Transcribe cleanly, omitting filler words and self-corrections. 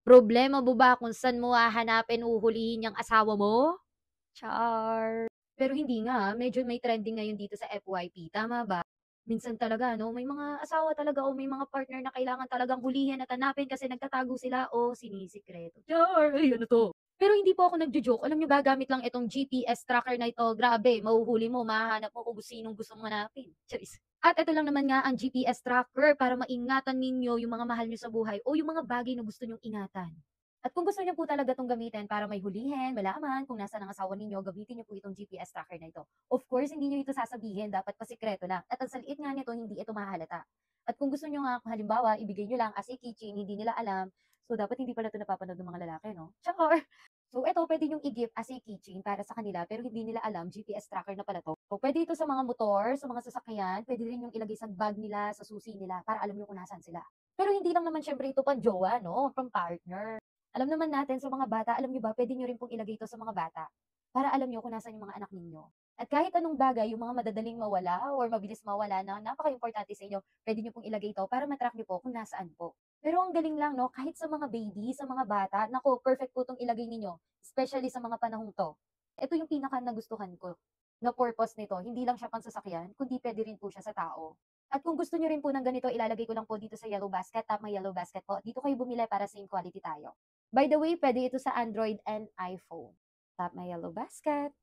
Problema mo ba kung saan mo hahanapin, uhulihin yang asawa mo? Char. Pero hindi nga, medyo may trending ngayon dito sa FYP, tama ba? Minsan talaga 'no, may mga asawa talaga o may mga partner na kailangan talagang hulihin at hanapin kasi nagtatago sila o sinisikreto. Char! Ay, ano 'to? Pero hindi po ako nagjo-joke. Alam niyo ba, gamit lang itong GPS tracker na ito, grabe, mahuhuli mo, mahahanap mo kung sinong gusto mong hanapin. Charis. At ito lang naman nga ang GPS tracker para maingatan ninyo yung mga mahal niyo sa buhay o yung mga bagay na gusto niyong ingatan. At kung gusto niyo po talaga 'tong gamitin para may hulihin, malaman kung nasaan ang asawa ninyo, gamitin niyo po itong GPS tracker na ito. Of course, hindi niyo ito sasabihin, dapat pasikreto lang. At ang sa liit nga nito, hindi ito mahahalata. At kung gusto niyo nga, halimbawa, ibigay niyo lang as a keychain, hindi nila alam, so dapat hindi pala ito napapanood ng mga lalaki, no? Char! So ito, pwede niyong i-gift as a keychain para sa kanila, pero hindi nila alam, GPS tracker na pala 'to. So pwede ito sa mga motor, sa mga sasakyan, pwede rin yung ilagay sa bag nila, sa susi nila, para alam niyo kung nasaan sila. Pero hindi lang naman siyempre ito pang-jowa 'no, pang-partner. Alam naman natin sa mga bata, alam niyo ba, puwede niyo rin pong ilagay ito sa mga bata, para alam niyo kung nasaan yung mga anak ninyo. At kahit anong bagay, yung mga madadaling mawala or mabilis mawala na napakaimportante sa inyo, puwede niyo pong ilagay ito para ma-track niyo po kung nasaan po. Pero ang galing lang 'no, kahit sa mga baby, sa mga bata, naku, perfect po 'tong ilagay ninyo, especially sa mga panahong 'to. Ito yung pinaka nagustuhan ko na purpose nito, hindi lang siya pangsasakyan, kundi puwede rin po siya sa tao. At kung gusto niyo rin po ng ganito, ilalagay ko lang po dito sa yellow basket, tap my yellow basket po. Dito kayo bumili para same quality tayo. By the way, puwede ito sa Android and iPhone. Tap my yellow basket.